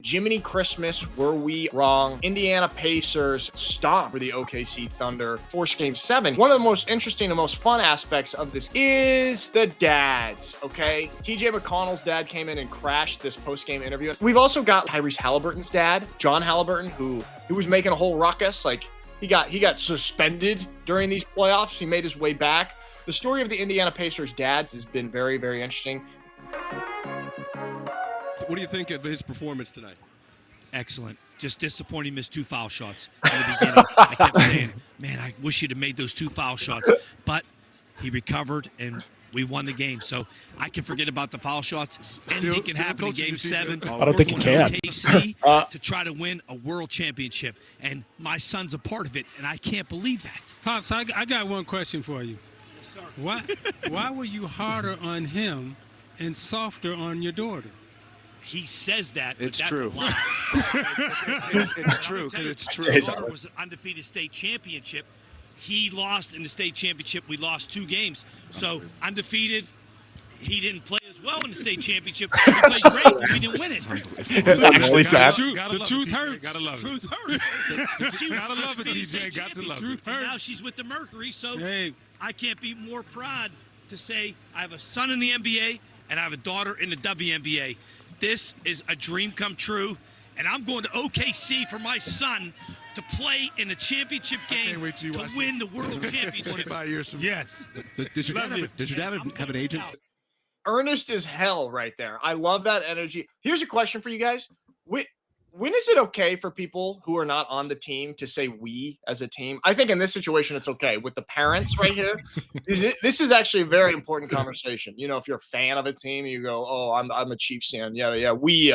Jiminy Christmas, were we wrong? Indiana Pacers stomp for the OKC Thunder, force game 7. One of the most interesting and most fun aspects of this is the dads, okay? TJ McConnell's dad came in and crashed this post-game interview. We've also got Tyrese Haliburton's dad, John Haliburton, who was making a whole ruckus. Like, he got suspended during these playoffs. He made his way back. The story of the Indiana Pacers dads has been very, very interesting. What do you think of his performance tonight? Excellent. Just disappointing, missed 2 foul shots in the beginning. I kept saying, man, I wish he'd have made those 2 foul shots. But he recovered, and we won the game. So I can forget about the foul shots. Anything can happen in Game 7. I don't think he can. OKC to try to win a world championship. And my son's a part of it, and I can't believe that. Pops, I got one question for you. Yes, sir. Why were you harder on him and softer on your daughter? He says that, but It's that's true. a lie. It's true, because it's true. His daughter was an undefeated state championship. He lost in the state championship. We lost 2 games. So undefeated, he didn't play as well in the state championship. He played great, but we didn't win it. Actually sad. The truth hurts. Gotta love it. Truth hurts. She was Gotta love it, undefeated TJ. state Got to love it. champion, and now she's with the Mercury, so Hey. I can't be more proud to say I have a son in the NBA and I have a daughter in the WNBA. This is a dream come true, and I'm going to OKC for my son to play in the championship game wait till you to watch win this. the world championship. 25 years from Yes. Does your dad have an agent? Earnest as hell right there. I love that energy. Here's a question for you guys. When is it okay for people who are not on the team to say we as a team? I think in this situation, it's okay. With the parents right here, this is actually a very important conversation. You know, if you're a fan of a team, you go, oh, I'm a Chiefs fan. Yeah, we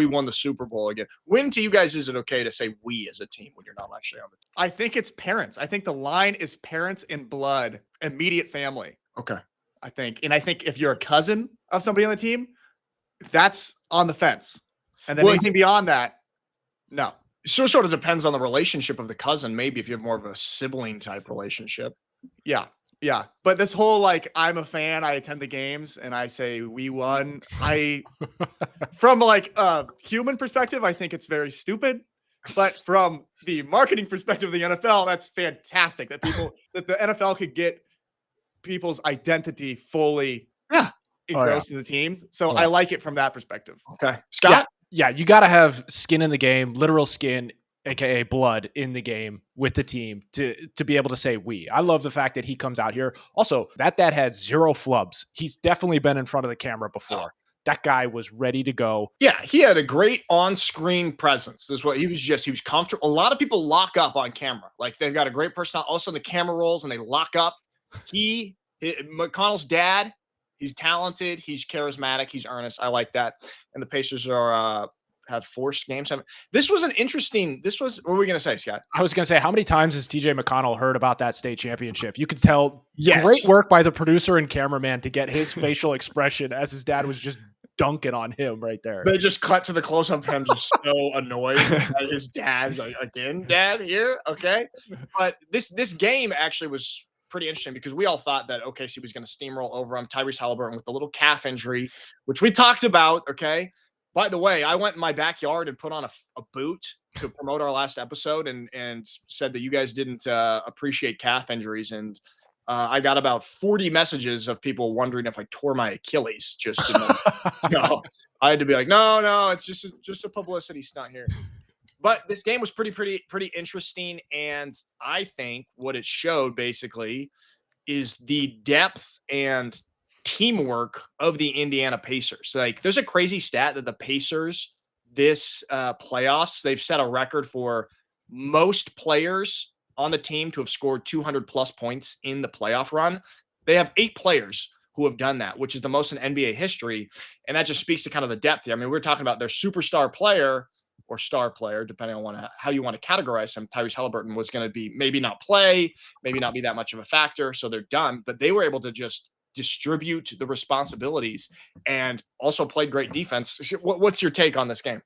won the Super Bowl again. When to you guys is it okay to say we as a team when you're not actually on the team? I think it's parents. I think the line is parents in blood, immediate family. Okay. I think if you're a cousin of somebody on the team, that's on the fence. And then anything beyond that, no. So it sort of depends on the relationship of the cousin. Maybe if you have more of a sibling type relationship. Yeah. But this whole I'm a fan, I attend the games, and I say we won. From a human perspective, I think it's very stupid. But from the marketing perspective of the NFL, that's fantastic that the NFL could get people's identity fully engrossed in the team. So I like it from that perspective. Okay. Scott? Yeah, you got to have skin in the game, literal skin, aka blood in the game with the team to be able to say we. I love the fact that he comes out here. Also, that dad had 0 flubs. He's definitely been in front of the camera before. That guy was ready to go. Yeah, he had a great on-screen presence. This is what he was comfortable. A lot of people lock up on camera. Like they've got a great personality. Also, the camera rolls and they lock up. McConnell's dad, he's talented, he's charismatic, he's earnest. I like that. And the Pacers have forced game 7. What were we going to say, Scott? I was going to say, how many times has TJ McConnell heard about that state championship? You could tell great Yes. work by the producer and cameraman to get his facial expression as his dad was just dunking on him right there. They just cut to the close-up of him just so annoyed at his dad. Like, again, dad, here? Okay. But this game actually was pretty interesting because we all thought that OKC was going to steamroll over him. Tyrese Haliburton with the little calf injury, which we talked about, okay? By the way, I went in my backyard and put on a boot to promote our last episode and said that you guys didn't appreciate calf injuries. And I got about 40 messages of people wondering if I tore my Achilles. I had to be like, no, it's just a publicity stunt here. But this game was pretty interesting. And I think what it showed basically is the depth and teamwork of the Indiana Pacers. Like, there's a crazy stat that the Pacers this playoffs, they've set a record for most players on the team to have scored 200 plus points in the playoff run. They have 8 players who have done that, which is the most in NBA history. And that just speaks to kind of the depth here. I mean, we're talking about their superstar player or star player, depending on how you want to categorize him. Tyrese Haliburton was going to be maybe not play, maybe not be that much of a factor. So they're done, but they were able to just distribute the responsibilities and also played great defense. What's your take on this game?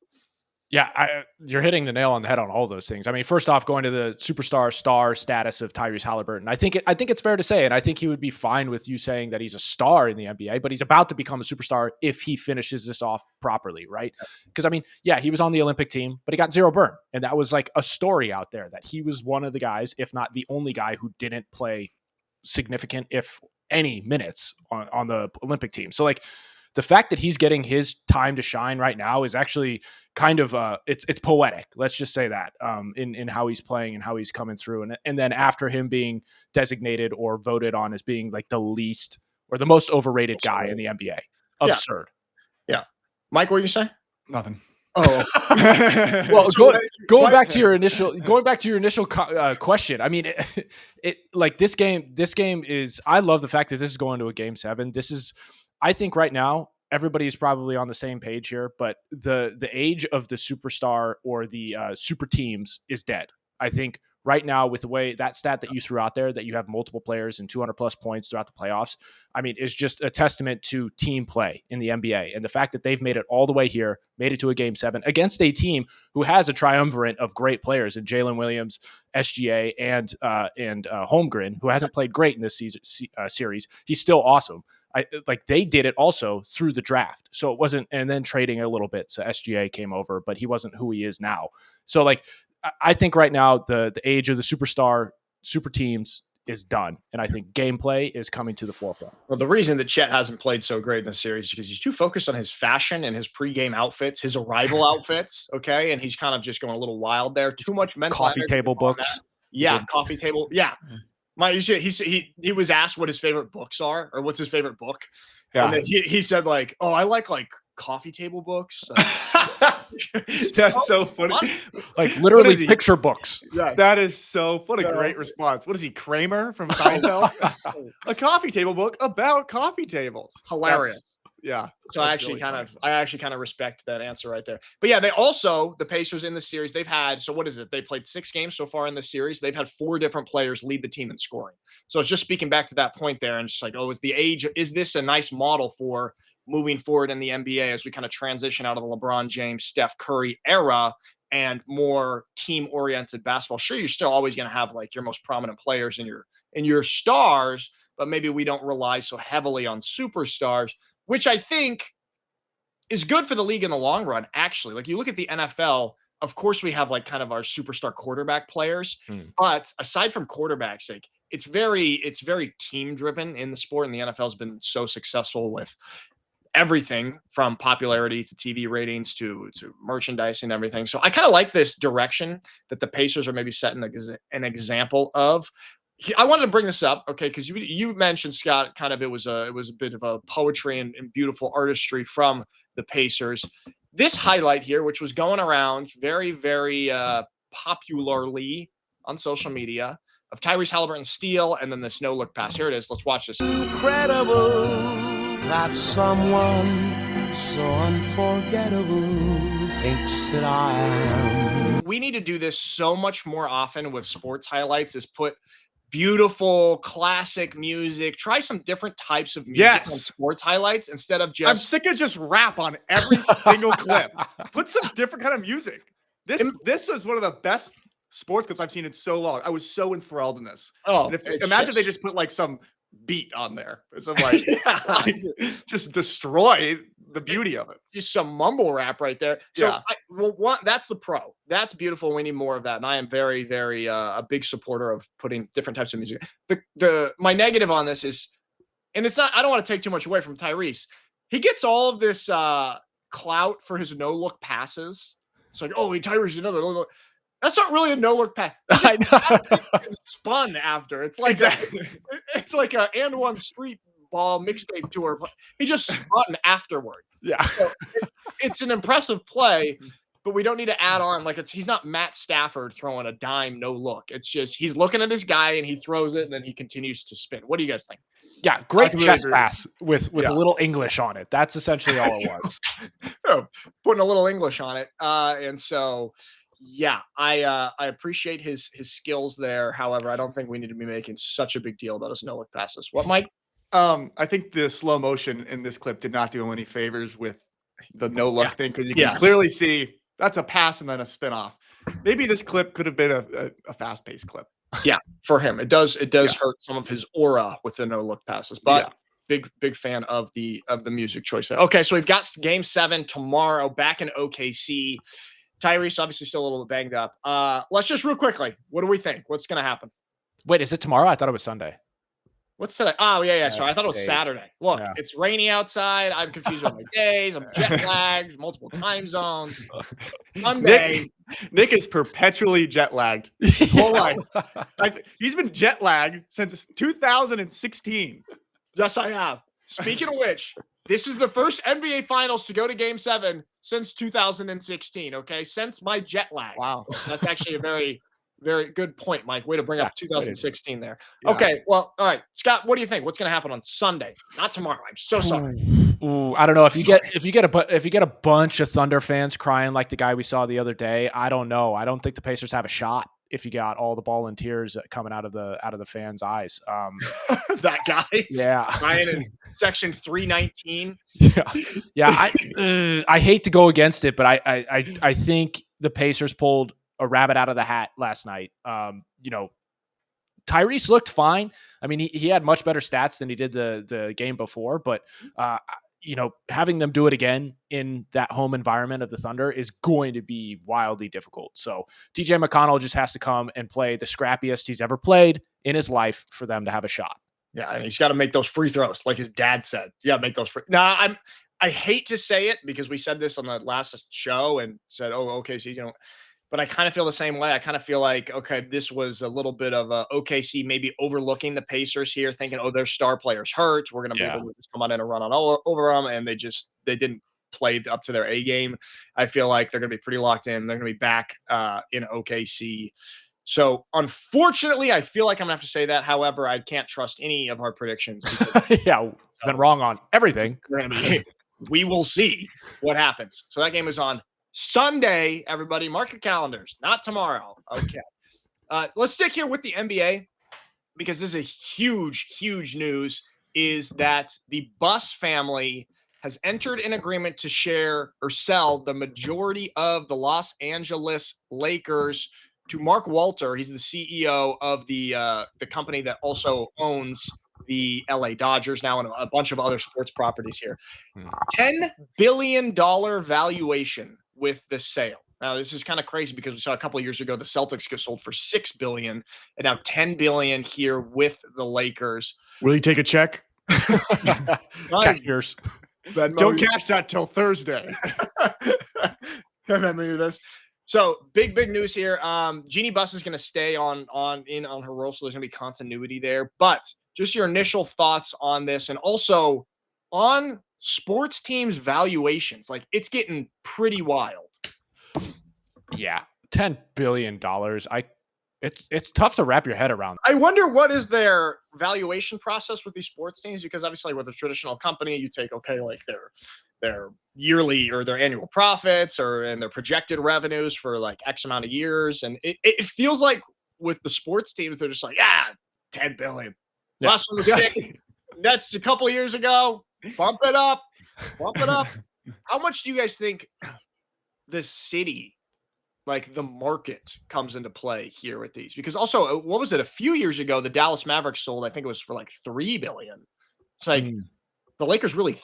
Yeah, you're hitting the nail on the head on all those things. I mean, first off, going to the superstar star status of Tyrese Haliburton, I think it's fair to say, and I think he would be fine with you saying that he's a star in the NBA, but he's about to become a superstar if he finishes this off properly, right? Because I mean, yeah, he was on the Olympic team, but he got 0 burn, and that was like a story out there that he was one of the guys, if not the only guy, who didn't play significant, if any, minutes on the Olympic team. So like, the fact that he's getting his time to shine right now is actually kind of it's poetic. Let's just say that in how he's playing and how he's coming through. And then after him being designated or voted on as being like the least or the most overrated guy in the NBA. Absurd. Yeah. Mike, what did you say? Nothing. Oh, well, going back to your initial question. I mean, it like this game is. I love the fact that this is going to a game 7. This is. I think right now everybody's probably on the same page here, but the age of the superstar or the super teams is dead. I think right now, with the way that stat that you threw out there, that you have multiple players and 200 plus points throughout the playoffs, I mean, is just a testament to team play in the NBA. And the fact that they've made it all the way here, made it to a game 7 against a team who has a triumvirate of great players in Jalen Williams, SGA, and Holmgren, who hasn't played great in this series. He's still awesome. Like they did it also through the draft. So it wasn't, and then trading a little bit. So SGA came over, but he wasn't who he is now. So like, I think right now the age of the superstar super teams is done. And I think gameplay is coming to the forefront. Well, the reason that Chet hasn't played so great in this series is because he's too focused on his fashion and his pregame outfits, his arrival outfits. Okay. And he's kind of just going a little wild there. Too much mental coffee table books. Yeah. Coffee table. Yeah. He was asked what his favorite books are or what's his favorite book. Yeah. And then he said like, oh, I like coffee table books. That's so funny. Like literally picture books. Yeah. That is so funny. Great response. What is he, Kramer from Seinfeld? A coffee table book about coffee tables. Hilarious. Yeah. So I actually kind of respect that answer right there. But yeah, the Pacers in the series, they've had, so what is it? They played 6 games so far in this series. They've had 4 different players lead the team in scoring. So it's just speaking back to that point there and just like, oh, is this a nice model for moving forward in the NBA as we kind of transition out of the LeBron James, Steph Curry era and more team-oriented basketball? Sure, you're still always going to have like your most prominent players and your stars, but maybe we don't rely so heavily on superstars, which I think is good for the league in the long run. Actually, like you look at the NFL, of course we have like kind of our superstar quarterback players, but aside from quarterbacks, like it's very team driven in the sport, and the NFL has been so successful with everything from popularity to TV ratings to merchandise and everything. So I kind of like this direction that the Pacers are maybe setting an example of. I wanted to bring this up, okay, because you mentioned, Scott, kind of it was a bit of a poetry and beautiful artistry from the Pacers. This highlight here, which was going around very, very popularly on social media, of Tyrese Haliburton's steal and then this no-look pass. Here it is. Let's watch this. Incredible that someone so unforgettable thinks that I am. We need to do this so much more often with sports highlights, is put beautiful classic music, try some different types of music on sports highlights instead of just. I'm sick of just rap on every single clip. Put some different kind of music. This is one of the best sports clips I've seen in so long. I was so enthralled in this. Oh, imagine they just put like some beat on there. Some like, just destroy the beauty of it. Just some mumble rap right there. So that's the pro. That's beautiful. We need more of that. And I am very, very a big supporter of putting different types of music. My negative on this is, and it's not, I don't want to take too much away from Tyrese. He gets all of this clout for his no-look passes. It's like, oh, Tyrese, another no-look. That's not really a no-look pass. I know. Spun after. It's like it's like a and one street ball mixtape tour. He just spun afterward. Yeah. So it's an impressive play, but we don't need to add on he's not Matt Stafford throwing a dime no look. It's just he's looking at his guy and he throws it and then he continues to spin. What do you guys think? Yeah, great chest pass with a little English on it. That's essentially all it was. Putting a little English on it. And so yeah, I appreciate his skills there. However, I don't think we need to be making such a big deal about his no-look passes. What, Mike? I think the slow motion in this clip did not do him any favors with the no-look thing, because you can clearly see That's a pass and then a spinoff. Maybe this clip could have been a fast-paced clip. Yeah, for him. It does Yeah. hurt some of his aura with the no look passes. But big fan of the music choice there. Okay, so we've got game 7 tomorrow back in OKC. Tyrese obviously still a little bit banged up. Let's just real quickly. What do we think? What's gonna happen? Wait, is it tomorrow? I thought it was Sunday. What's today? Oh, yeah. Sorry. I thought it was days. Saturday. Look, Yeah. it's rainy outside. I'm confused with my days. I'm jet lagged, multiple time zones. Monday. Nick is perpetually jet lagged his whole life. He's been jet lagged since 2016. Yes, I have. Speaking of which, this is the first NBA Finals to go to Game 7 since 2016, okay? Since my jet lag. Wow. That's actually a very, very good point, Mike. Way to bring up 2016 there. Yeah. Okay, well, all right. Scott, what do you think? What's going to happen on Sunday? Not tomorrow. I'm so sorry. Ooh, I don't know if you get a bunch of Thunder fans crying like the guy we saw the other day. I don't know. I don't think the Pacers have a shot if you got all the ball and tears coming out of the fans' eyes. That guy. Yeah. Ryan in section 319. Yeah. I hate to go against it, but I think the Pacers pulled a rabbit out of the hat last night. Tyrese looked fine. I mean, he had much better stats than he did the game before, but having them do it again in that home environment of the Thunder is going to be wildly difficult. So TJ McConnell just has to come and play the scrappiest he's ever played in his life for them to have a shot. Yeah, and he's got to make those free throws, like his dad said. You got to make those free. Now, I hate to say it because we said this on the last show and said, "Oh, okay, so but I kind of feel the same way. I kind of feel like, okay, this was a little bit of a OKC maybe overlooking the Pacers here, thinking, oh, their star players hurt. We're going to be able to just come on in and run on over them. And they didn't play up to their A game. I feel like they're going to be pretty locked in. They're going to be back in OKC. So unfortunately, I feel like I'm going to have to say that. However, I can't trust any of our predictions. Because, Been wrong on everything. We will see what happens. So that game is on Sunday, everybody. Mark your calendars, not tomorrow. Okay. Let's stick here with the NBA because this is a huge news, is that the Buss family has entered an agreement to share or sell the majority of the Los Angeles Lakers to Mark Walter. He's the CEO of the company that also owns the LA Dodgers now and a bunch of other sports properties here. $10 billion valuation with the sale. Now, this is kind of crazy because we saw a couple of years ago the Celtics get sold for $6 billion, and now $10 billion here with the Lakers. Will you take a check? Cashiers. Don't cash that till Thursday. Remember this. So big news here. Jeannie Buss is going to stay on her role, so there's going to be continuity there. But just your initial thoughts on this, and also on sports teams' valuations. Like, it's getting pretty wild. Yeah, $10 billion. It's tough to wrap your head around. I wonder what is their valuation process with these sports teams, because obviously with a traditional company, you take like their yearly or their annual profits and their projected revenues for like X amount of years, and it feels like with the sports teams, they're just like, 10 billion. Yeah. Last one was sick. That's a couple years ago. Bump it up. How much do you guys think the city, like the market, comes into play here with these? Because also, what was it? A few years ago, the Dallas Mavericks sold, I think it was for like $3 billion. It's like the Lakers really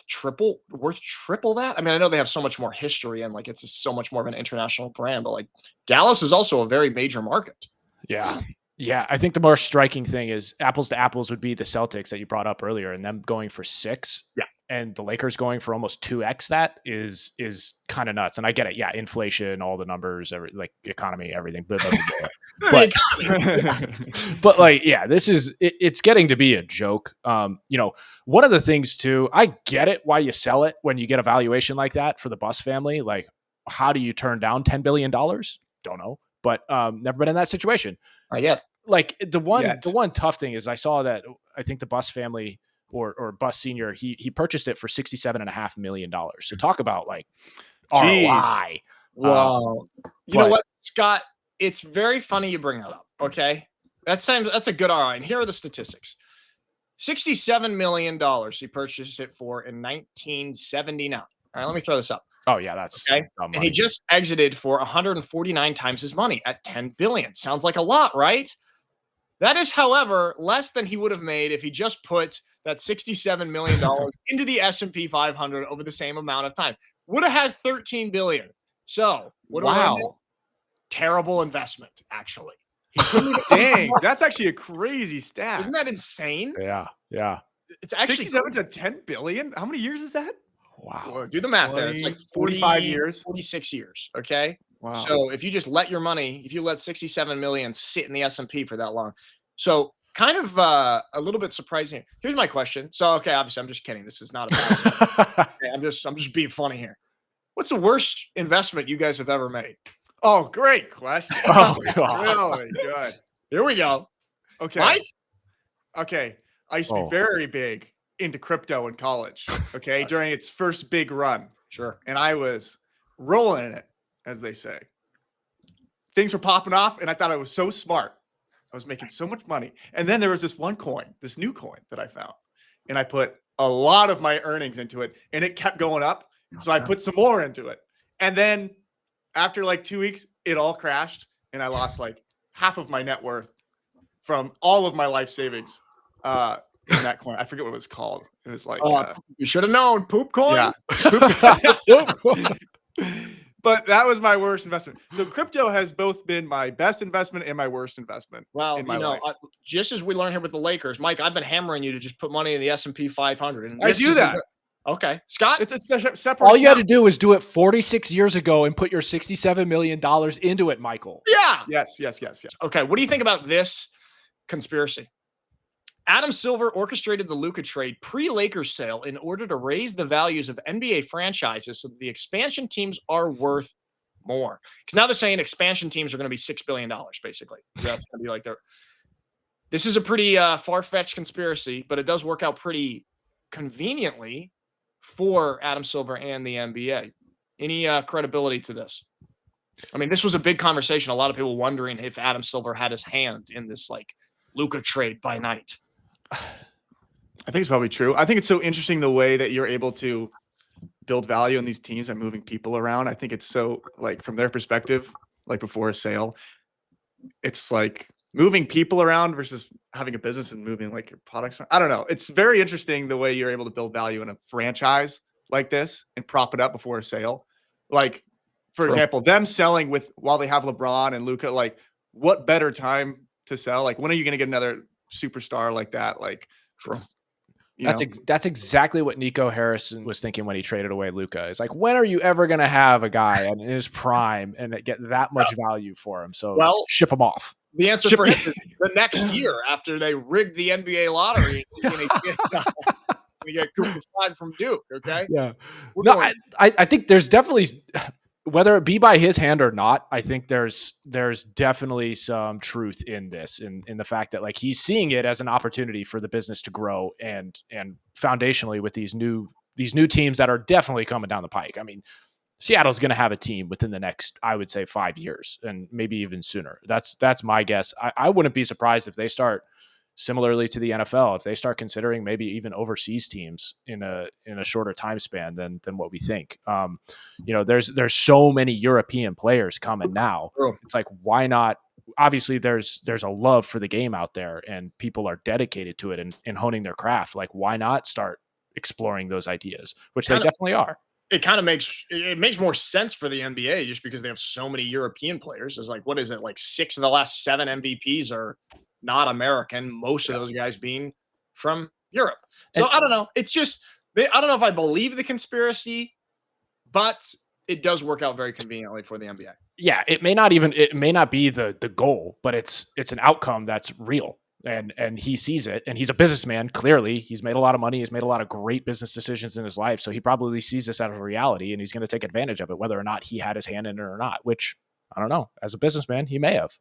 worth triple that. I mean, I know they have so much more history and like it's so much more of an international brand, but like Dallas is also a very major market. Yeah. Yeah, I think the more striking thing is apples to apples would be the Celtics that you brought up earlier, and them going for 6. Yeah. And the Lakers going for almost 2x that is kind of nuts. And I get it. Yeah, inflation, all the numbers, economy, everything. Blah, blah, blah. But like, yeah, it's getting to be a joke. One of the things too, I get it why you sell it when you get a valuation like that for the Buss family. Like, how do you turn down $10 billion? Don't know. But never been in that situation. Yet. Like the one tough thing is I saw that I think the Buss family or Buss Senior, he purchased it for $67.5 million. So talk about like ROI. Wow. You know what, Scott? It's very funny you bring that up. Okay. That's a good ROI. And here are the statistics. $67 million he purchased it for in 1979. All right, let me throw this up. Oh yeah, that's Okay. dumb And he money. just exited for 149 times his money at 10 billion. Sounds like a lot, right? That is, however, less than he would have made if he just put that $67 million into the S&P 500 over the same amount of time. Would have had 13 billion. So, what do I know? Wow. Terrible investment, actually. He couldn't even Dang, that's actually a crazy stat. Isn't that insane? Yeah, yeah. It's actually 67 to 10 billion? How many years is that? Wow. well, do the math there. It's like 45 years. 46 years. Okay. Wow. So if you just let your money, if you let 67 million sit in the S&P for that long, so kind of a little bit surprising. Here's my question. So okay, obviously I'm just kidding. This is not about. Okay, I'm just being funny here. What's the worst investment you guys have ever made? Oh, great question. Oh, God. Really good. Here we go. Okay. Mike? Okay. I used to Oh. be very big into crypto in college. Okay. During its first big run. Sure. And I was rolling in it, as they say. Things were popping off, and I thought I was so smart. I was making so much money. And then there was this one coin, this new coin that I found. And I put a lot of my earnings into it, and it kept going up. So I put some more into it. And then after like 2 weeks, it all crashed, and I lost like half of my net worth from all of my life savings in that coin. I forget what it was called. It was like You should have known. Poop coin. yeah. But that was my worst investment. So crypto has both been my best investment and my worst investment. Well, in my life. just as we learned here with the Lakers, Mike, I've been hammering you to just put money in the S&P 500. And I this do isn't that. good. Okay, Scott. It's a separate. All you had to account. do was do it 46 years ago and put your $67 million into it, Michael. Yeah. Yes. Okay, what do you think about this conspiracy? Adam Silver orchestrated the Luka trade pre-Lakers sale in order to raise the values of NBA franchises so that the expansion teams are worth more. Because now they're saying expansion teams are going to be $6 billion, basically. That's going to be like their. This is a pretty far-fetched conspiracy, but it does work out pretty conveniently for Adam Silver and the NBA. Any credibility to this? I mean, this was a big conversation. A lot of people wondering if Adam Silver had his hand in this like Luka trade by night. I think it's probably true. I think it's so interesting the way that you're able to build value in these teams by moving people around. I think it's so like from their perspective, like before a sale, it's like moving people around versus having a business and moving like your products. I don't know. It's very interesting the way you're able to build value in a franchise like this and prop it up before a sale. Like, for example, them selling with while they have LeBron and Luka, like what better time to sell? Like, when are you going to get another superstar like that? Like, That's exactly what Nico Harrison was thinking when he traded away Luka. It's like, when are you ever going to have a guy in his prime and get that much value for him? So ship him off. The answer for him is the next year after they rigged the NBA lottery. We get Cooper Flag from Duke. Okay. Yeah. I think there's definitely, whether it be by his hand or not, I think there's definitely some truth in this, in the fact that like he's seeing it as an opportunity for the business to grow and foundationally with these new teams that are definitely coming down the pike. I mean, Seattle's going to have a team within the next, I would say, 5 years and maybe even sooner. That's my guess. I wouldn't be surprised if they start similarly to the NFL, if they start considering maybe even overseas teams in a shorter time span than what we think. There's so many European players coming now. It's like, why not? Obviously, there's a love for the game out there, and people are dedicated to it and honing their craft. Like, why not start exploring those ideas, which they definitely are. It kind of makes more sense for the NBA just because they have so many European players. It's like, what is it? Like 6 of the last 7 MVPs are not American. Most of those guys being from Europe. So I don't know. It's just, I don't know if I believe the conspiracy, but it does work out very conveniently for the NBA. Yeah. It may not be the goal, but it's an outcome that's real. And he sees it, and he's a businessman. Clearly, he's made a lot of money. He's made a lot of great business decisions in his life. So he probably sees this as a reality, and he's going to take advantage of it, whether or not he had his hand in it or not, which I don't know. As a businessman, he may have.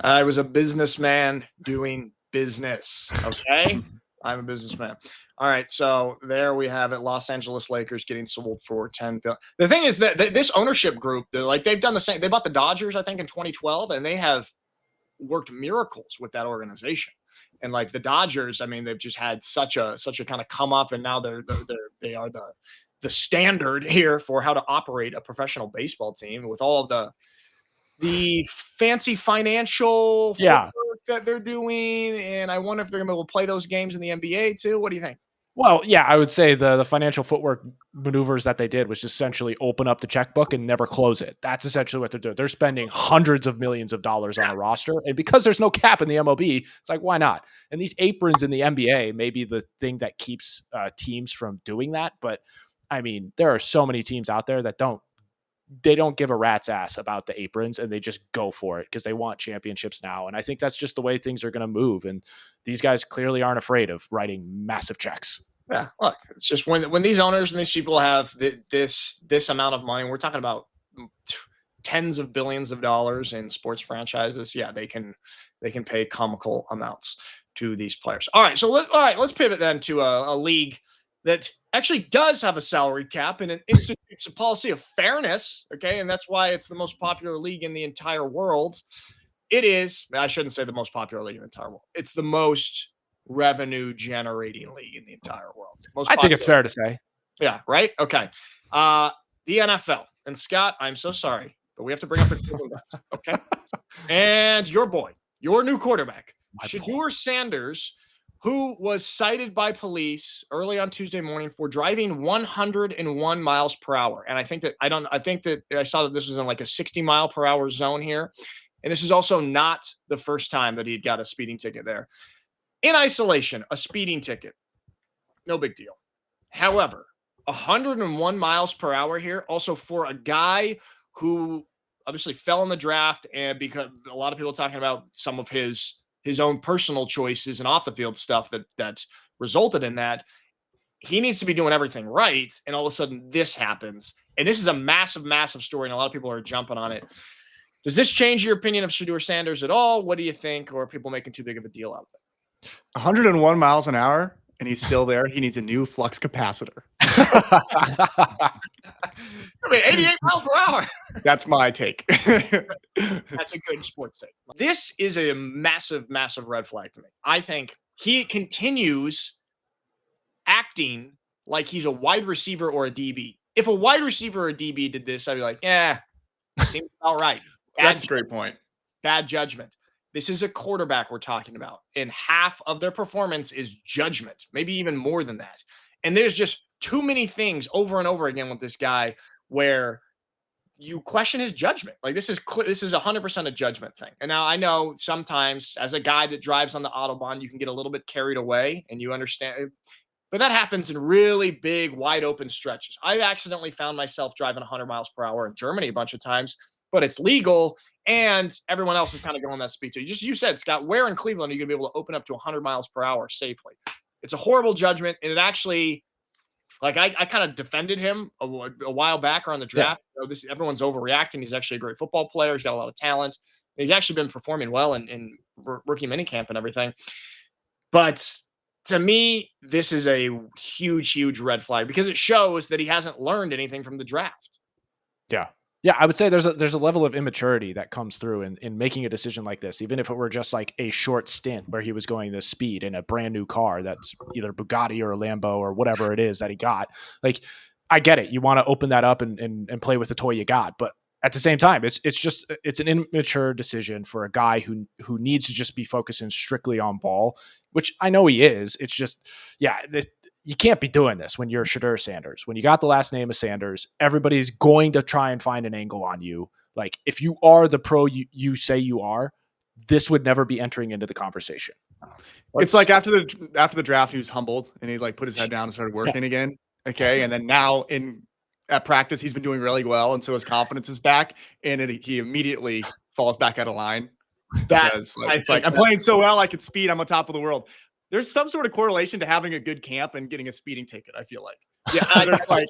I was a businessman doing business. Okay. I'm a businessman. All right. So there we have it. Los Angeles Lakers getting sold for $10 billion. The thing is that this ownership group, they've done the same. They bought the Dodgers, I think, in 2012, and they have worked miracles with that organization. And like the Dodgers, I mean, they've just had such a kind of come up, and now they are the standard here for how to operate a professional baseball team with all of the fancy financial footwork that they're doing. And I wonder if they're going to be able to play those games in the NBA too. What do you think? Well, yeah, I would say the financial footwork maneuvers that they did was just essentially open up the checkbook and never close it. That's essentially what they're doing. They're spending hundreds of millions of dollars on a roster. And because there's no cap in the MLB, it's like, why not? And these aprons in the NBA may be the thing that keeps teams from doing that. But I mean, there are so many teams out there that don't give a rat's ass about the aprons, and they just go for it because they want championships now. And I think that's just the way things are going to move. And these guys clearly aren't afraid of writing massive checks. Yeah, look, it's just when these owners and these people have this amount of money, we're talking about tens of billions of dollars in sports franchises. Yeah, they can pay comical amounts to these players. All right, so let's pivot then to a league that actually does have a salary cap and it institutes a policy of fairness. Okay, and that's why it's the most popular league in the entire world. It is. I shouldn't say the most popular league in the entire world. It's the most revenue generating league in the entire world. I think it's fair to say. Yeah, right? Okay. The NFL. And Scott, I'm so sorry, but we have to bring up the Cleveland Browns, okay? And your boy, your new quarterback, Shedeur Sanders, who was cited by police early on Tuesday morning for driving 101 miles per hour. And I think that I saw that this was in like a 60 mile per hour zone here. And this is also not the first time that he'd got a speeding ticket there. In isolation, a speeding ticket, no big deal. However, 101 miles per hour here, also for a guy who obviously fell in the draft, and because a lot of people talking about some of his own personal choices and off the field stuff that resulted in that, he needs to be doing everything right. And all of a sudden this happens. And this is a massive, massive story. And a lot of people are jumping on it. Does this change your opinion of Shedeur Sanders at all? What do you think? Or are people making too big of a deal out of it? 101 miles an hour, and he's still there. He needs a new flux capacitor. I mean, 88 miles per hour. That's my take. That's a good sports take. This is a massive, massive red flag to me. I think he continues acting like he's a wide receiver or a DB. If a wide receiver or a DB did this, I'd be like, yeah, seems all right. That's a great point. Bad judgment. This is a quarterback we're talking about, and half of their performance is judgment, maybe even more than that. And there's just too many things over and over again with this guy where you question his judgment. Like this is 100% a judgment thing. And now I know sometimes as a guy that drives on the Autobahn, you can get a little bit carried away and you understand, but that happens in really big, wide open stretches. I've accidentally found myself driving 100 miles per hour in Germany a bunch of times, but it's legal and everyone else is kind of going that speed. So you said, Scott, where in Cleveland are you going to be able to open up to 100 miles per hour safely? It's a horrible judgment. And it actually, like I kind of defended him a while back around the draft. Yeah. So everyone's overreacting. He's actually a great football player. He's got a lot of talent. He's actually been performing well in rookie minicamp and everything. But to me, this is a huge, huge red flag because it shows that he hasn't learned anything from the draft. Yeah. Yeah, I would say there's a level of immaturity that comes through in making a decision like this, even if it were just like a short stint where he was going this speed in a brand new car that's either Bugatti or a Lambo or whatever it is that he got. Like, I get it. You want to open that up and play with the toy you got. But at the same time, it's an immature decision for a guy who needs to just be focusing strictly on ball, which I know he is. It's just, you can't be doing this when you're Shedeur Sanders. When you got the last name of Sanders, everybody's going to try and find an angle on you. Like, if you are the pro you say you are, this would never be entering into the conversation. It's like after the draft, he was humbled and he like put his head down and started working again. Okay, and then now at practice, he's been doing really well, and so his confidence is back, and he immediately falls back out of line. Because it's like I'm playing so well, I could speed. I'm on top of the world. There's some sort of correlation to having a good camp and getting a speeding ticket, I feel like. Yeah, it's like,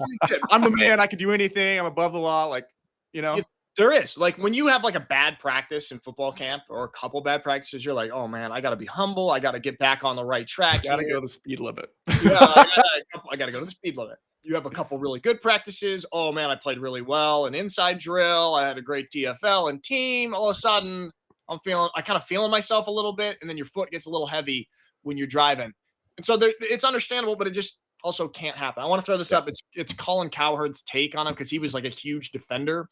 I'm the man. I could do anything. I'm above the law. Like, there is. Like, when you have like a bad practice in football camp or a couple bad practices, you're like, oh, man, I got to be humble. I got to get back on the right track. Got to go the speed limit. Yeah, I got to go to the speed limit. You have a couple really good practices. Oh, man, I played really well. An inside drill. I had a great DFL and team. All of a sudden, I kind of feeling myself a little bit. And then your foot gets a little heavy when you're driving. And so it's understandable, but it just also can't happen. I want to throw this up. It's Colin Cowherd's take on him because he was like a huge defender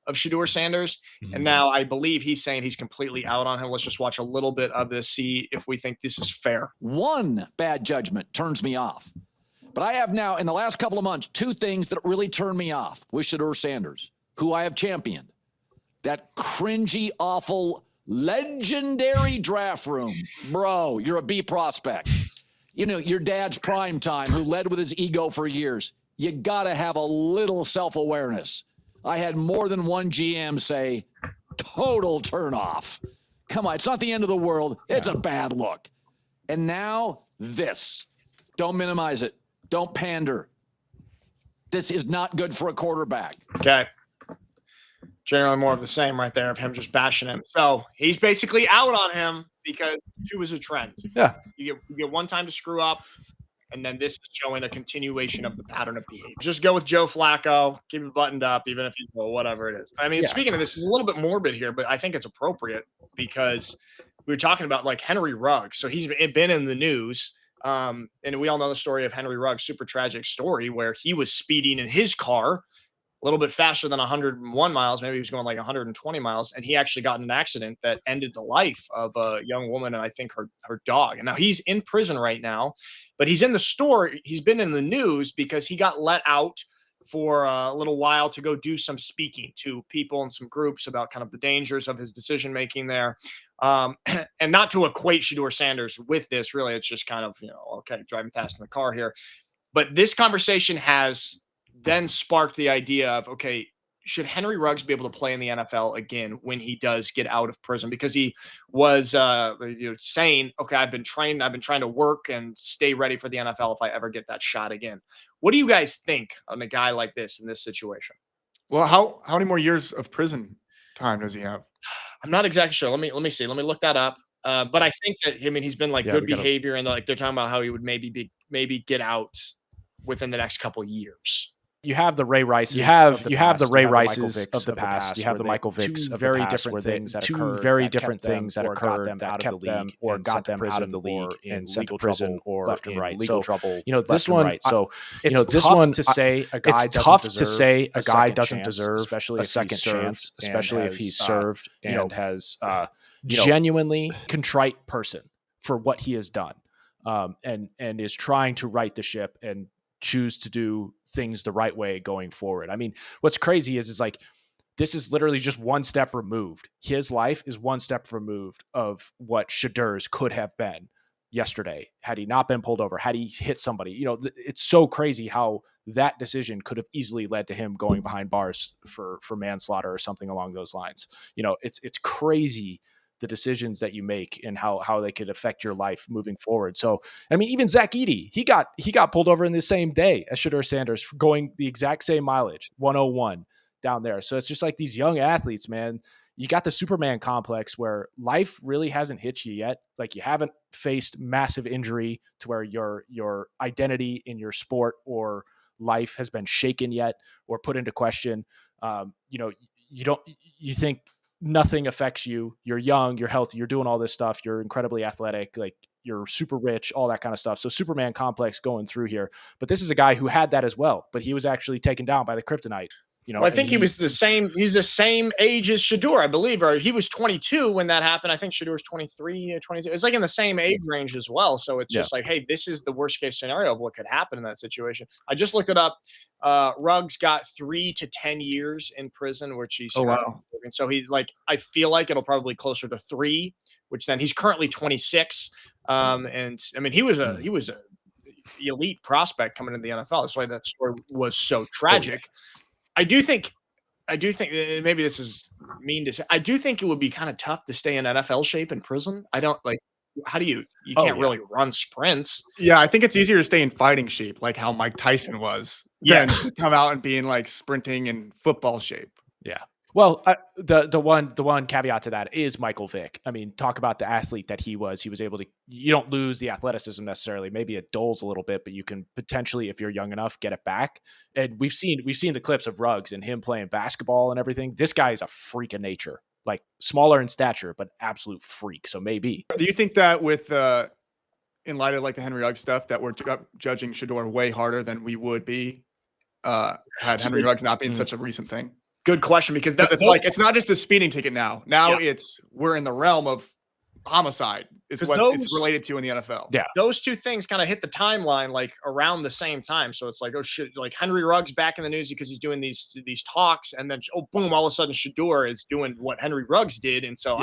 of Shedeur Sanders. And now I believe he's saying he's completely out on him. Let's just watch a little bit of this, see if we think this is fair. One bad judgment turns me off. But I have now, in the last couple of months, 2 things that really turn me off with Shedeur Sanders, who I have championed. That cringy, awful, legendary draft room. Bro, you're a B prospect. You know, your dad's prime time, who led with his ego for years. You got to have a little self-awareness. I had more than one GM say, total turnoff. Come on, it's not the end of the world. It's a bad look. And now this. Don't minimize it. Don't pander. This is not good for a quarterback. Okay. Generally more of the same right there of him just bashing him. So he's basically out on him because 2 is a trend. Yeah. You get one time to screw up, and then this is showing a continuation of the pattern of behavior. Just go with Joe Flacco, keep it buttoned up, even if he's whatever it is. I mean, speaking of this, is a little bit morbid here, but I think it's appropriate because we were talking about like Henry Ruggs. So he's been in the news. And we all know the story of Henry Ruggs, super tragic story where he was speeding in his car a little bit faster than 101 miles. Maybe he was going like 120 miles. And he actually got in an accident that ended the life of a young woman and I think her dog. And now he's in prison right now, but he's in the store. He's been in the news because he got let out for a little while to go do some speaking to people and some groups about kind of the dangers of his decision-making there. And not to equate Shedeur Sanders with this, really, it's just kind of, okay, driving fast in the car here. But this conversation has then sparked the idea of, okay, should Henry Ruggs be able to play in the NFL again when he does get out of prison? Because he was saying, okay, I've been trying to work and stay ready for the NFL if I ever get that shot again. What do you guys think on a guy like this in this situation? Well, how many more years of prison time does he have? I'm not exactly sure. Let me see. Let me look that up. But I think that he's been like good behavior, and like they're talking about how he would maybe get out within the next couple of years. You have the Ray Rices. You have the Ray Rices of the past. You have the Michael Vicks of very different things that occurred. Two very different things that occurred that kept them or got them out of the league and sent to prison or left and right. Legal trouble. This one. So it's tough to say a guy doesn't deserve especially a second chance, especially if he's served and has genuinely contrite person for what he has done, and is trying to right the ship and choose to do things the right way going forward. I mean, what's crazy is like, this is literally just one step removed. His life is one step removed of what Shedeur's could have been yesterday had he not been pulled over, had he hit somebody. It's so crazy how that decision could have easily led to him going behind bars for manslaughter or something along those lines. It's crazy the decisions that you make and how they could affect your life moving forward. So, I mean, even Zach Edey, he got pulled over in the same day as Shedeur Sanders, going the exact same mileage, 101 down there. So it's just like these young athletes, man, you got the Superman complex where life really hasn't hit you yet. Like, you haven't faced massive injury to where your identity in your sport or life has been shaken yet or put into question. You think nothing affects you. You're young, you're healthy, you're doing all this stuff. You're incredibly athletic, like you're super rich, all that kind of stuff. So Superman complex going through here. But this is a guy who had that as well, but he was actually taken down by the kryptonite. I think he was the same. He's the same age as Shedeur, I believe, or he was 22 when that happened. I think Shedeur was 23 or 22. It's like in the same age range as well. So it's just like, hey, this is the worst case scenario of what could happen in that situation. I just looked it up. Ruggs got 3 to 10 years in prison, which he's and so he's like, I feel like it'll probably closer to 3, which then he's currently 26. And I mean, he was a elite prospect coming into the NFL. That's why that story was so tragic. I do think maybe this is mean to say. I do think it would be kind of tough to stay in NFL shape in prison. I don't like. How do you can't really run sprints? Yeah, I think it's easier to stay in fighting shape, like how Mike Tyson was. Than to come out and being like sprinting in football shape. Yeah. Well, the one caveat to that is Michael Vick. I mean, talk about the athlete that he was. He was able to. You don't lose the athleticism necessarily. Maybe it dulls a little bit, but you can potentially, if you're young enough, get it back. And we've seen the clips of Ruggs and him playing basketball and everything. This guy is a freak of nature, like smaller in stature, but absolute freak. So maybe. Do you think that with in light of like the Henry Ruggs stuff, that we're judging Shedeur way harder than we would be had Henry Ruggs not been such a recent thing? Good question, because It's like it's not just a speeding ticket now. Now we're in the realm of homicide. Is what it's related to in the NFL. Yeah, those two things kind of hit the timeline like around the same time. So it's like, oh shit, like Henry Ruggs back in the news because he's doing these talks, and then boom, all of a sudden Shedeur is doing what Henry Ruggs did, and so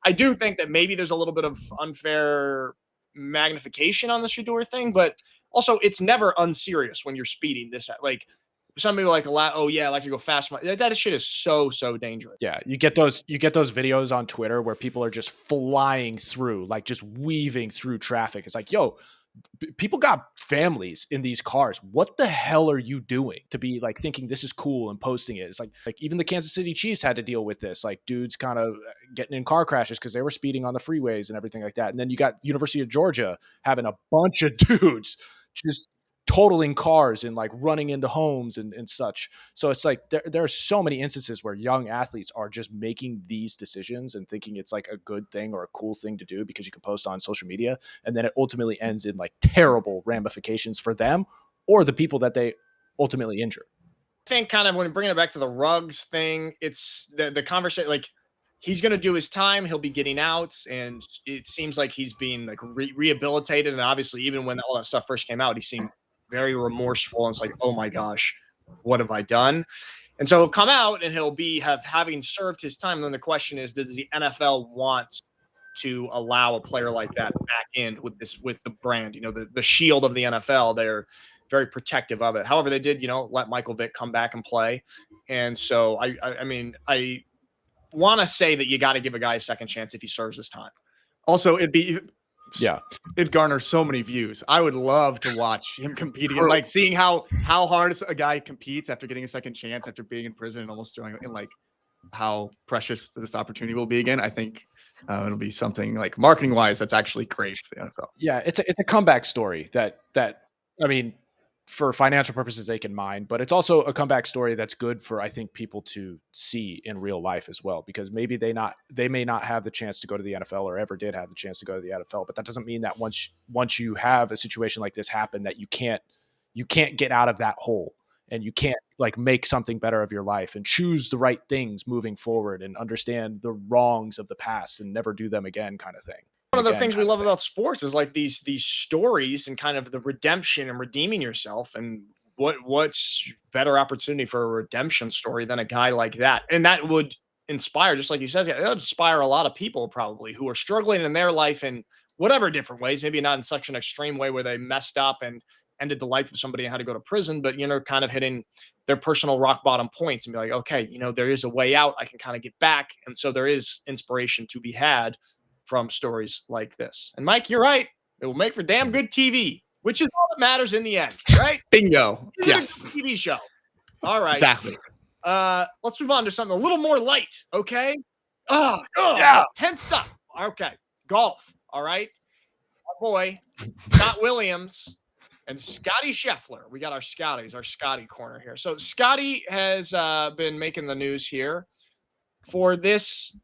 I do think that maybe there's a little bit of unfair magnification on the Shedeur thing, but also it's never unserious when you're speeding. This like. Some people like I like to go fast. That shit is so dangerous. Yeah, you get those videos on Twitter where people are just flying through, like just weaving through traffic. It's like, yo, people got families in these cars. What the hell are you doing to be like thinking this is cool and posting it? It's like even the Kansas City Chiefs had to deal with this, like dudes kind of getting in car crashes because they were speeding on the freeways and everything like that. And then you got University of Georgia having a bunch of dudes just totaling cars and like running into homes and such. So it's like there are so many instances where young athletes are just making these decisions and thinking it's like a good thing or a cool thing to do because you can post on social media, and then it ultimately ends in like terrible ramifications for them or the people that they ultimately injure. I think kind of when bringing it back to the Ruggs thing, it's the conversation, like he's going to do his time. He'll be getting out, and it seems like he's being like rehabilitated. And obviously even when all that stuff first came out, he seemed very remorseful, and it's like, oh my gosh, what have I done? And so he'll come out and he'll be having served his time. And then the question is, does the NFL want to allow a player like that back in with the brand, the shield of the NFL? They're very protective of it. However, they did, let Michael Vick come back and play. And so I mean, I want to say that you got to give a guy a second chance if he serves his time. Also, it'd garner so many views. I would love to watch him competing, like seeing how hard a guy competes after getting a second chance after being in prison and almost throwing, and like how precious this opportunity will be again. I think it'll be something like marketing wise that's actually great for the NFL. Yeah, it's a comeback story that I mean, for financial purposes they can mine, but it's also a comeback story that's good for, I think, people to see in real life as well, because maybe they may not have the chance to go to the NFL or ever did have the chance to go to the NFL, but that doesn't mean that once you have a situation like this happen that you can't get out of that hole, and you can't like make something better of your life and choose the right things moving forward and understand the wrongs of the past and never do them again, kind of thing. One of the things we love about sports is like these stories and kind of the redemption and redeeming yourself. And what's better opportunity for a redemption story than a guy like that? And that would inspire, just like you said, it would inspire a lot of people probably who are struggling in their life in whatever different ways, maybe not in such an extreme way where they messed up and ended the life of somebody and had to go to prison, but, kind of hitting their personal rock bottom points and be like, okay, there is a way out. I can kind of get back. And so there is inspiration to be had from stories like this. And Mike, you're right. It will make for damn good TV, which is all that matters in the end, right? Bingo. Yes. TV show. All right. Exactly. Let's move on to something a little more light. Okay. Oh yeah. Tense stuff. Okay. Golf. All right. Our boy, Scott Williams and Scottie Scheffler. We got our Scottie corner here. So Scottie has been making the news here for this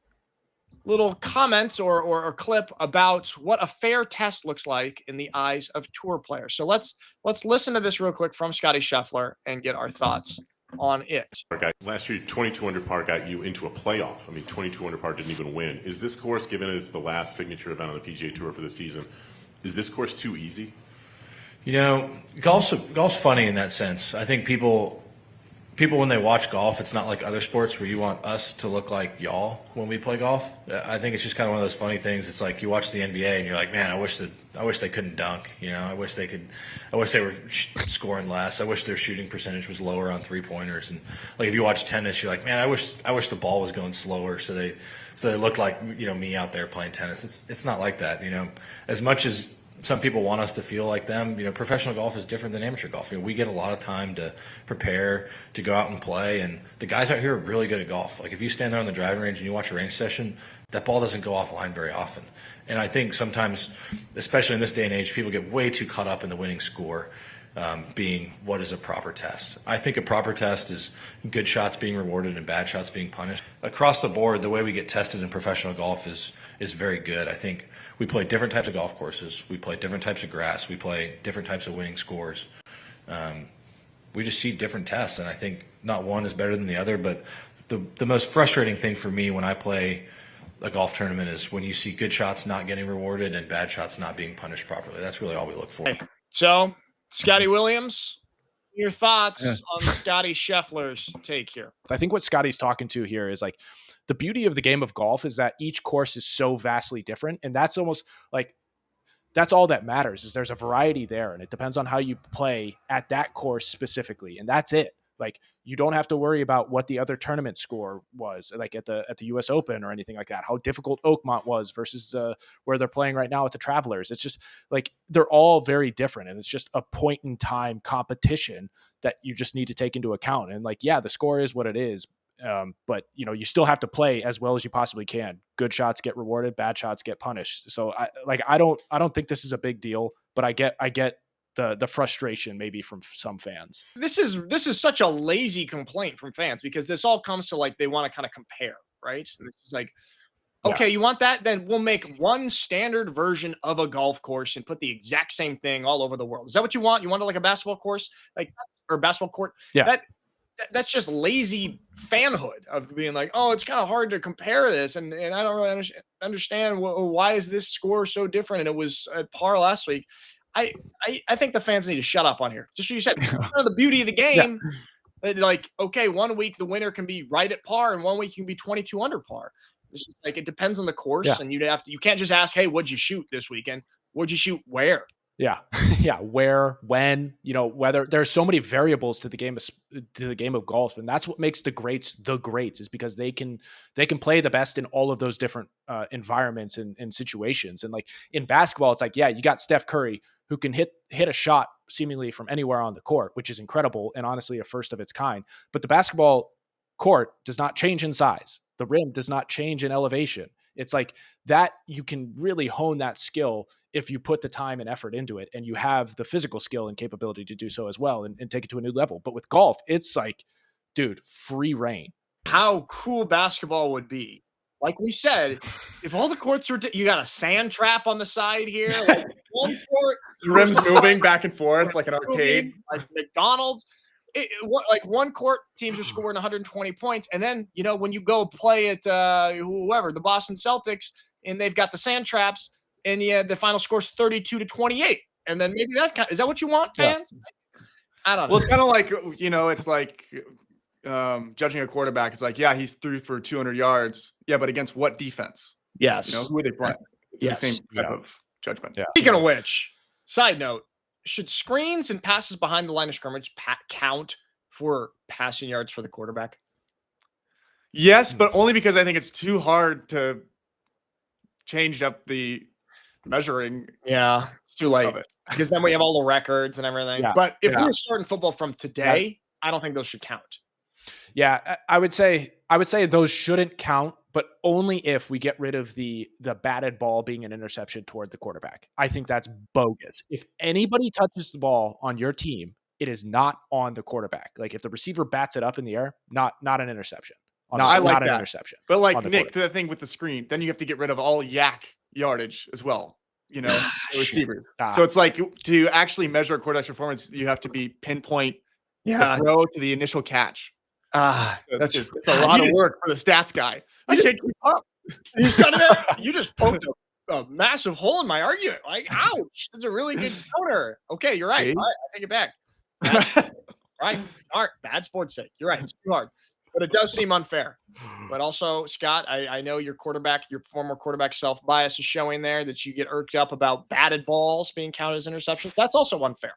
little comment or clip about what a fair test looks like in the eyes of tour players. So let's listen to this real quick from Scottie Scheffler and get our thoughts on it. Last year, 22 under par got you into a playoff. I mean, 22 under par didn't even win. Is this course, given as the last signature event on the PGA Tour for the season, is this course too easy? Golf's funny in that sense. I think people when they watch golf, it's not like other sports where you want us to look like y'all when we play golf. I think it's just kind of one of those funny things. It's like you watch the NBA and you're like, man, I wish they couldn't dunk. I wish they were scoring less. I wish their shooting percentage was lower on 3-pointers. And like if you watch tennis, you're like, man, I wish the ball was going slower so they look like me out there playing tennis. It's not like that. As much as some people want us to feel like them. Professional golf is different than amateur golf. We get a lot of time to prepare, to go out and play, and the guys out here are really good at golf. Like if you stand there on the driving range and you watch a range session, that ball doesn't go offline very often. And I think sometimes, especially in this day and age, people get way too caught up in the winning score. being what is a proper test. I think a proper test is good shots being rewarded and bad shots being punished. Across the board, the way we get tested in professional golf is very good. I think we play different types of golf courses. We play different types of grass. We play different types of winning scores. We just see different tests, and I think not one is better than the other. But the most frustrating thing for me when I play a golf tournament is when you see good shots not getting rewarded and bad shots not being punished properly. That's really all we look for. So, Scottie Williams, your thoughts on Scottie Scheffler's take here? I think what Scottie's talking to here is like the beauty of the game of golf is that each course is so vastly different. And that's almost like, that's all that matters is there's a variety there. And it depends on how you play at that course specifically. And that's it. Like you don't have to worry about what the other tournament score was like at the US Open or anything like that, how difficult Oakmont was versus where they're playing right now at the Travelers. It's just like, they're all very different. And it's just a point in time competition that you just need to take into account. And like, yeah, the score is what it is. But you know, you still have to play as well as you possibly can. Good shots get rewarded, bad shots get punished. So I don't think this is a big deal, but I get the frustration maybe from some fans. This is such a lazy complaint from fans because this all comes to like they want to kind of compare, right? And it's just like, okay, you want that? Then we'll make one standard version of a golf course and put the exact same thing all over the world. Is that what you want? You want like a basketball course, like or basketball court? Yeah. That's just lazy fanhood of being like, oh, it's kind of hard to compare this, and I don't really understand why is this score so different, and it was at par last week. I think the fans need to shut up on here. Just what you said, the beauty of the game. Yeah. Like, okay, 1 week the winner can be right at par, and 1 week you can be 22 under par. It's just like it depends on the course, and you can't just ask, hey, what'd you shoot this weekend? What'd you shoot where? Yeah. Yeah. Where, when, you know, whether there's so many variables to the game of golf. And that's what makes the greats is because they can play the best in all of those different environments and situations. And like in basketball, it's like, yeah, you got Steph Curry who can hit a shot seemingly from anywhere on the court, which is incredible. And honestly, a first of its kind, but the basketball court does not change in size. The rim does not change in elevation. It's like that you can really hone that skill if you put the time and effort into it and you have the physical skill and capability to do so as well and take it to a new level. But with golf, it's like, dude, free reign. How cool basketball would be. Like we said, if all the courts were, you got a sand trap on the side here, like one court, rims moving back and forth like an arcade, like McDonald's. Like one court teams are scoring 120 points. And then, you know, when you go play at whoever, the Boston Celtics, and they've got the sand traps, and the final score's 32-28. And then maybe is that what you want, fans? Yeah. I don't know. Well, it's kind of like, you know, it's like judging a quarterback. It's like, yeah, he's threw for 200 yards. Yeah, but against what defense? Yes. You know, who are they playing? It's the same type of judgment. Yeah. Speaking of which, side note, should screens and passes behind the line of scrimmage count for passing yards for the quarterback? Yes, but only because I think it's too hard to change up the measuring. Yeah, it's too late because then we have all the records and everything. Yeah. But if we're starting football from today, I don't think those should count. Yeah, I would say those shouldn't count, but only if we get rid of the batted ball being an interception toward the quarterback. I think that's bogus. If anybody touches the ball on your team, it is not on the quarterback. Like if the receiver bats it up in the air, not an interception. Honestly, I like not that. An interception. But like Nick, the thing with the screen, then you have to get rid of all yak yardage as well. You know, the receivers. So it's like to actually measure a quarterback's performance, you have to be pinpoint the throw to the initial catch. That's just a lot of work for the stats guy. I can't keep up. You just poked a massive hole in my argument. Like, ouch! That's a really good counter. Okay, you're right. All right, I take it back. Right, all right. Bad sports take. You're right. It's too hard, but it does seem unfair. But also, Scott, I know your former quarterback self-bias is showing there that you get irked up about batted balls being counted as interceptions. That's also unfair.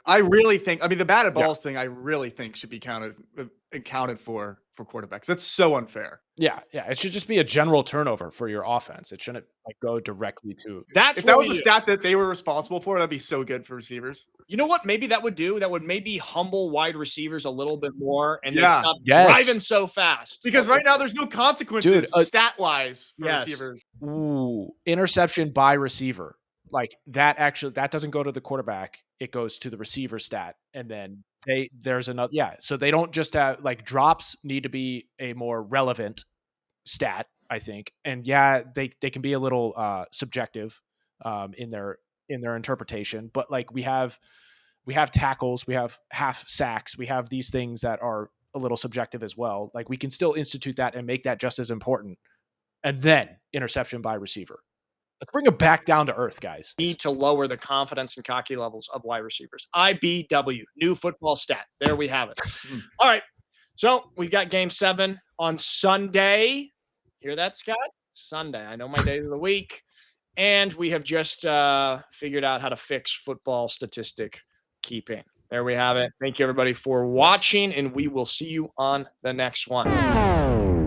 I really think. I mean, the batted balls thing. I really think should be accounted for quarterbacks. That's so unfair. Yeah. It should just be a general turnover for your offense. It shouldn't like go directly to. If that was a stat that they were responsible for, that'd be so good for receivers. You know what? Maybe that would do. That would maybe humble wide receivers a little bit more, and they stop driving so fast. Because right now there's no consequences stat wise for receivers. Ooh, interception by receiver. like that doesn't go to the quarterback. It goes to the receiver stat. And then there's another. Yeah. So they don't just have like drops need to be a more relevant stat, I think. And yeah, they can be a little subjective in their interpretation, but like we have tackles, we have half sacks, we have these things that are a little subjective as well. Like we can still institute that and make that just as important. And then interception by receiver. Let's bring it back down to earth, guys. Need to lower the confidence and cocky levels of wide receivers. IBW, new football stat. There we have it. All right. So we've got game 7 on Sunday. Hear that, Scott? Sunday. I know my days of the week. And we have just figured out how to fix football statistic keeping. There we have it. Thank you, everybody, for watching, and we will see you on the next one.